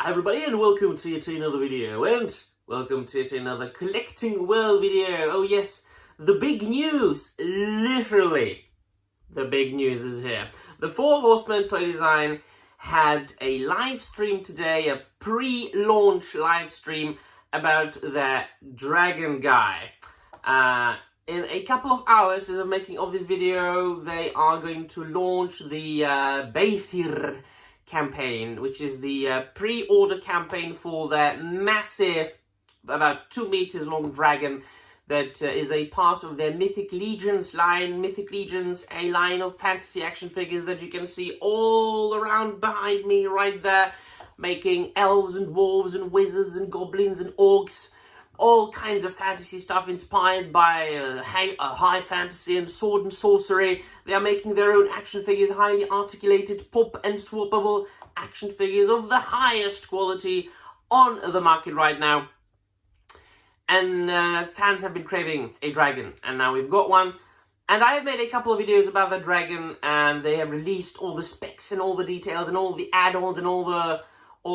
Hi everybody, and welcome to yet another video, and welcome to yet another Collecting World video. Oh yes, the big news, literally, the big news is here. The Four Horsemen Toy Design had a live stream today, a pre-launch live stream about their dragon guy. In a couple of hours, as of making of this video, they are going to launch the Beythirr campaign, which is the pre-order campaign for their massive, about 2 meters long dragon that is a part of their Mythic Legions line. Mythic Legions, a line of fantasy action figures that you can see all around behind me right there, making elves and dwarves and wizards and goblins and orcs, all kinds of fantasy stuff inspired by high fantasy and sword and sorcery. They are making their own action figures, highly articulated, pop and swappable action figures of the highest quality on the market right now. And fans have been craving a dragon, and now we've got one. And I have made a couple of videos about the dragon, and they have released all the specs and all the details and all the add-ons and all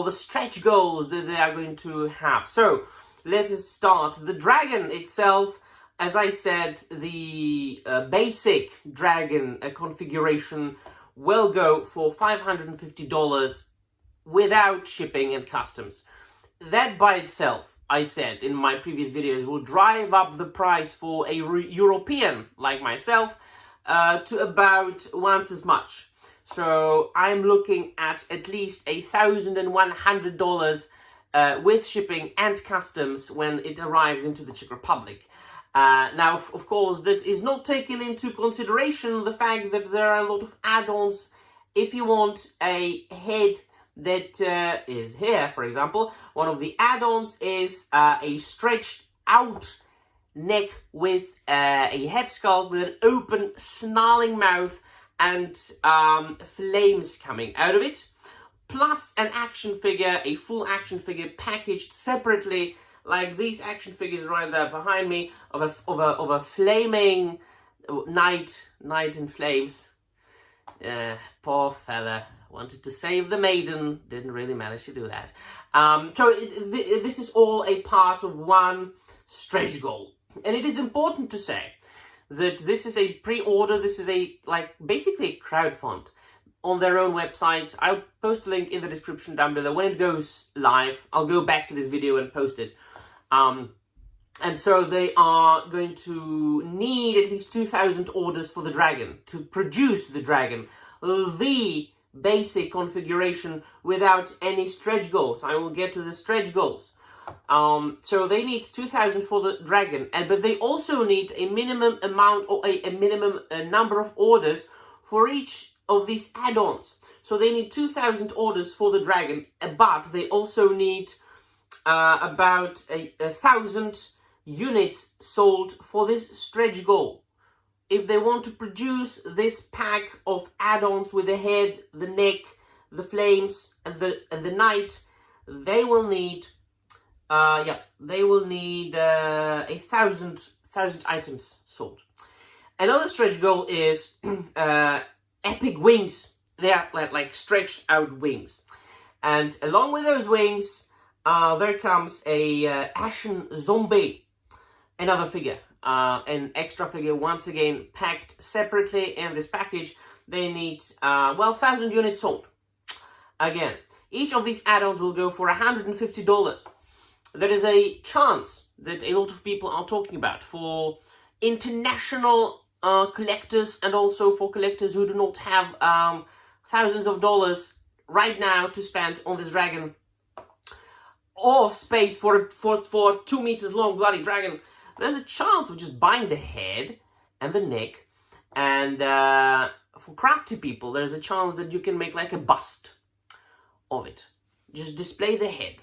the stretch goals that they are going to have. So let us start. The dragon itself, as I said, the basic dragon configuration will go for $550 without shipping and customs. That by itself, I said in my previous videos, will drive up the price for a European like myself to about once as much. So I'm looking at least $1,100 with shipping and customs when it arrives into the Czech Republic. Now, of course, that is not taking into consideration the fact that there are a lot of add-ons. If you want a head that is here, for example, one of the add-ons is a stretched out neck with a head sculpt with an open, snarling mouth and flames coming out of it. Plus an action figure, a full action figure packaged separately, like these action figures right there behind me, of a flaming knight in flames. Poor fella, wanted to save the maiden, didn't really manage to do that. So this is all a part of one stretch goal, and it is important to say that this is a pre-order. This is basically a crowdfund on their own website. I'll post a link in the description down below. When it goes live, I'll go back to this video and post it. And so they are going to need at least 2,000 orders for the dragon to produce the dragon, the basic configuration without any stretch goals. I will get to the stretch goals. So they need 2,000 for the dragon, but they also need a minimum amount or a minimum number of orders for each of these add-ons. So they need 2,000 orders for the dragon, but they also need about 1,000 units sold for this stretch goal. If they want to produce this pack of add-ons with the head, the neck, the flames, and the knight, they will need 1,000 items sold. Another stretch goal is epic wings. They are like stretched out wings, and along with those wings, there comes a Ashen Zombie, another figure, an extra figure, once again packed separately in this package. They need 1,000 units sold. Again, each of these add-ons will go for $150. There is a chance that a lot of people are talking about for international collectors, and also for collectors who do not have thousands of dollars right now to spend on this dragon, or space for a 2 meters long bloody dragon. There's a chance of just buying the head and the neck, and for crafty people, there's a chance that you can make like a bust of it. Just display the head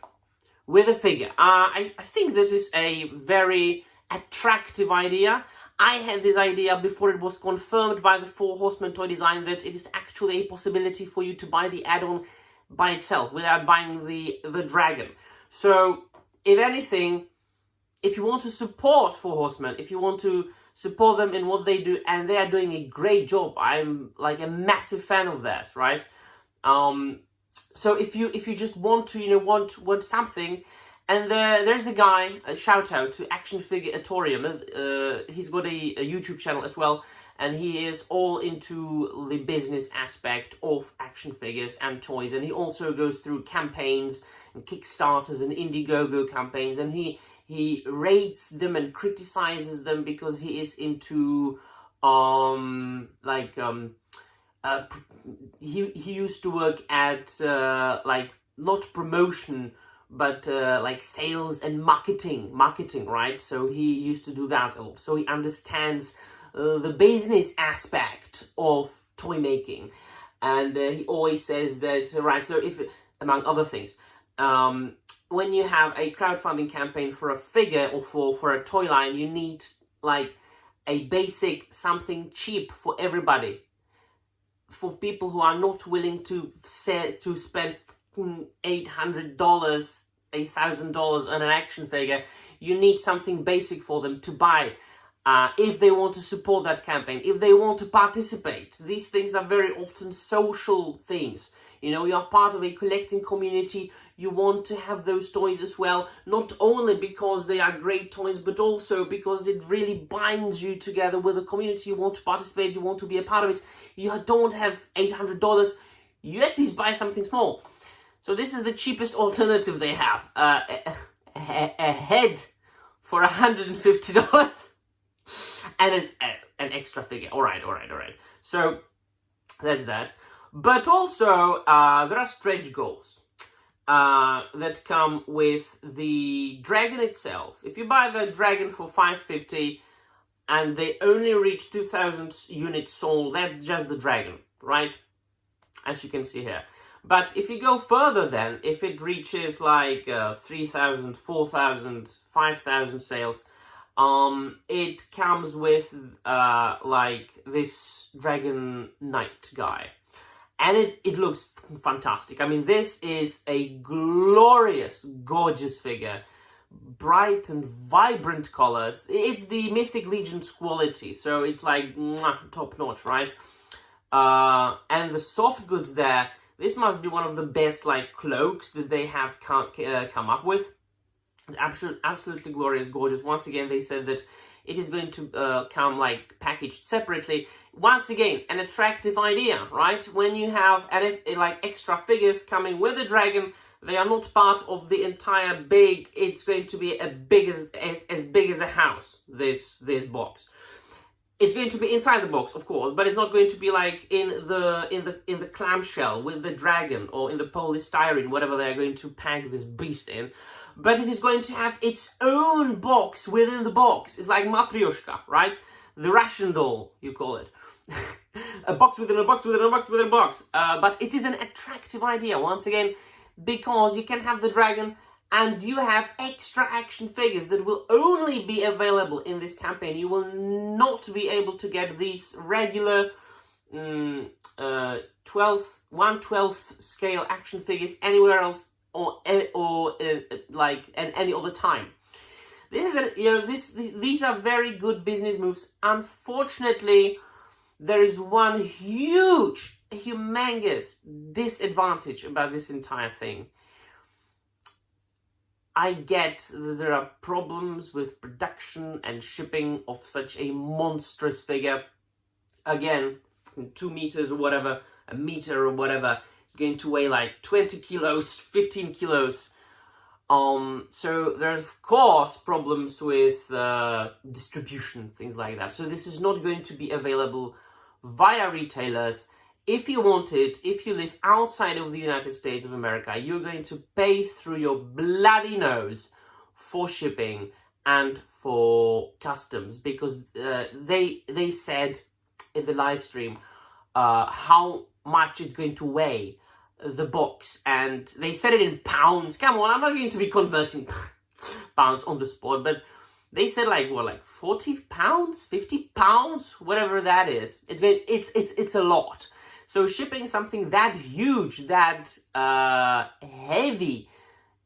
with a figure. I think that is a very attractive idea. I had this idea before it was confirmed by the Four Horsemen Toy Design that it is actually a possibility for you to buy the add-on by itself without buying the dragon. So, if anything, if you want to support Four Horsemen, if you want to support them in what they do, and they are doing a great job, I'm like a massive fan of theirs, right? so if you just want to, you know, want something, and there's a guy, a shout out to Action Figure Atorium. He's got a YouTube channel as well, and he is all into the business aspect of action figures and toys, and he also goes through campaigns and Kickstarters and Indiegogo campaigns, and he rates them and criticizes them because he is into he used to work at like not promotion but like sales and marketing, right? So he used to do that a lot, so he understands the business aspect of toy making, and he always says that, right, so if, among other things, when you have a crowdfunding campaign for a figure or for a toy line, you need like a basic something cheap for everybody. For people who are not willing to spend $800, $1,000 on an action figure, you need something basic for them to buy. If they want to support that campaign, if they want to participate. These things are very often social things. You know, you're part of a collecting community, you want to have those toys as well, not only because they are great toys, but also because it really binds you together with the community. You want to participate, you want to be a part of it. You don't have $800, you at least buy something small. So this is the cheapest alternative they have. A head for $150 and an extra figure. All right. So that's that. But also, there are stretch goals that come with the dragon itself. If you buy the dragon for $550 and they only reach 2,000 units sold, that's just the dragon, right? As you can see here. But if you go further then, if it reaches like 3,000, 4,000, 5,000 sales, it comes with like this Dragon Knight guy. And it looks fantastic. I mean, this is a glorious, gorgeous figure. Bright and vibrant colors. It's the Mythic Legion's quality. So it's like top notch, right? And the soft goods there. This must be one of the best like cloaks that they have come up with. It's absolutely glorious, gorgeous. Once again, they said that it is going to come like packaged separately. Once again, an attractive idea, right? When you have like extra figures coming with the dragon, they are not part of the entire big. It's going to be as big as a house. This box. It's going to be inside the box, of course, but it's not going to be like in the clamshell with the dragon or in the polystyrene, whatever they're going to pack this beast in. But it is going to have its own box within the box. It's like Matryoshka, right? The Russian doll, you call it. A box within a box within a box within a box. But it is an attractive idea, once again, because you can have the dragon and you have extra action figures that will only be available in this campaign. You will not be able to get these regular 1/12 scale action figures anywhere else or like any other time. This is these are very good business moves. Unfortunately, there is one huge, humongous disadvantage about this entire thing. I get that there are problems with production and shipping of such a monstrous figure. Again, 2 meters or whatever, a meter or whatever, it's going to weigh like 20 kilos, 15 kilos. So there's of course problems with distribution, things like that. So this is not going to be available via retailers. If you want it, if you live outside of the United States of America, you're going to pay through your bloody nose for shipping and for customs, because they said in the live stream how much it's going to weigh, the box, and they said it in pounds. Come on, I'm not going to be converting pounds on the spot, but they said like 40 pounds, 50 pounds, whatever that is. It's a lot. So shipping something that huge, that heavy,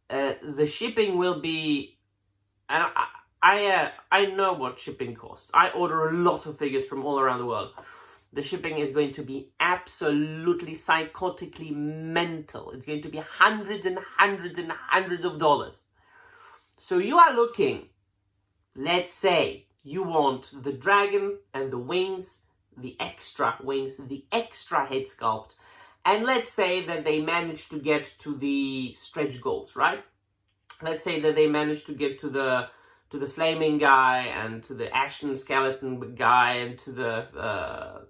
the shipping will be. And I know what shipping costs. I order a lot of figures from all around the world, The shipping is going to be absolutely psychotically mental. It's going to be hundreds and hundreds and hundreds of dollars. So you are looking, let's say you want the dragon and the wings, the extra wings, the extra head sculpt, and let's say that they manage to get to the stretch goals, right? Let's say that they manage to get to the flaming guy and to the ashen skeleton guy and to the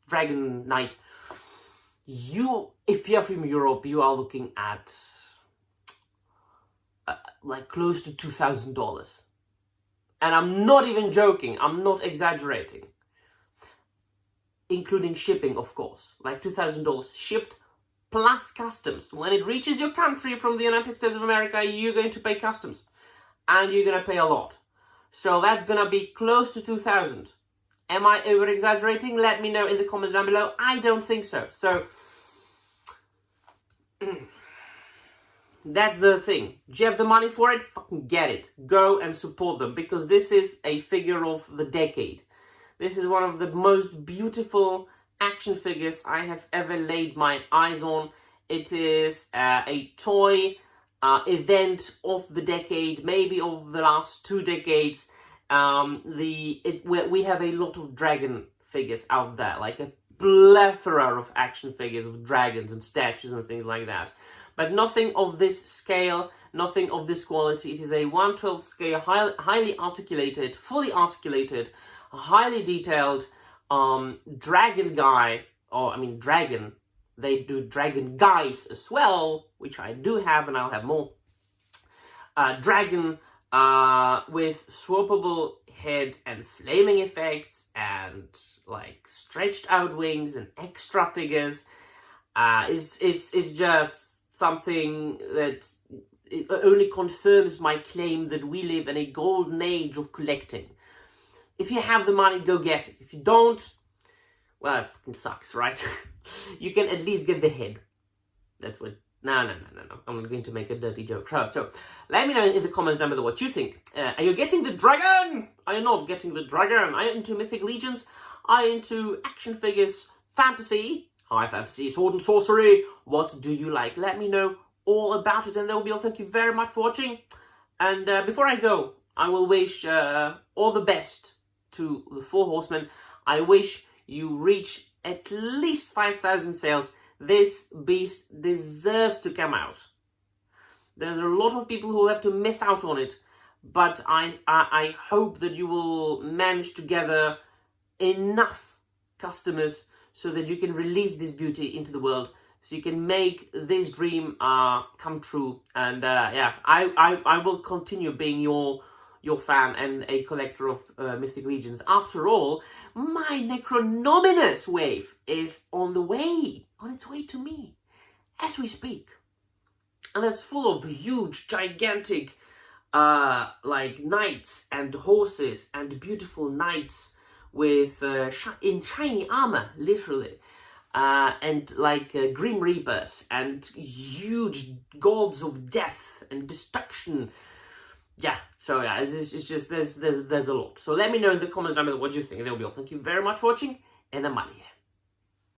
dragon knight. If you're from Europe, you are looking at like close to $2,000. And I'm not even joking, I'm not exaggerating. Including shipping, of course. Like $2,000 shipped plus customs. When it reaches your country from the United States of America, you're going to pay customs. And you're going to pay a lot. So that's going to be close to $2,000. Am I over-exaggerating? Let me know in the comments down below. I don't think so. So, that's the thing. Do you have the money for it? Fucking get it. Go and support them. Because this is a figure of the decade. This is one of the most beautiful action figures I have ever laid my eyes on. It is a toy event of the decade, maybe of the last 2 decades. We have a lot of dragon figures out there, like a plethora of action figures of dragons and statues and things like that. But nothing of this scale, nothing of this quality. It is a 1/12 scale, highly articulated, fully articulated, highly detailed dragon guy, dragon. They do dragon guys as well, which I do have, and I'll have more. Dragon with swappable head and flaming effects and like stretched out wings and extra figures. It's just something that it only confirms my claim that we live in a golden age of collecting. If you have the money, go get it. If you don't, well, it fucking sucks, right? You can at least get the head. That's what... No. I'm not going to make a dirty joke. So, let me know in the comments down below what you think. Are you getting the dragon? Are you not getting the dragon? Are you into Mythic Legions? Are you into action figures, fantasy, high fantasy, sword and sorcery? What do you like? Let me know all about it. And that will be all. Thank you very much for watching. And before I go, I will wish all the best to the 4 horsemen. I wish you reach at least 5,000 sales. This beast deserves to come out. There's a lot of people who will have to miss out on it, but I hope that you will manage to gather enough customers so that you can release this beauty into the world, so you can make this dream come true. And yeah, I will continue being your fan and a collector of Mythic Legions. After all, my Necronominus wave is on its way to me, as we speak. And that's full of huge, gigantic, like knights and horses and beautiful knights with in shiny armor, literally. And like Grim Reapers and huge gods of death and destruction. Yeah, so yeah, it's just, there's a lot. So let me know in the comments down below what you think. There will be all. Thank you very much for watching, and I'm out of here.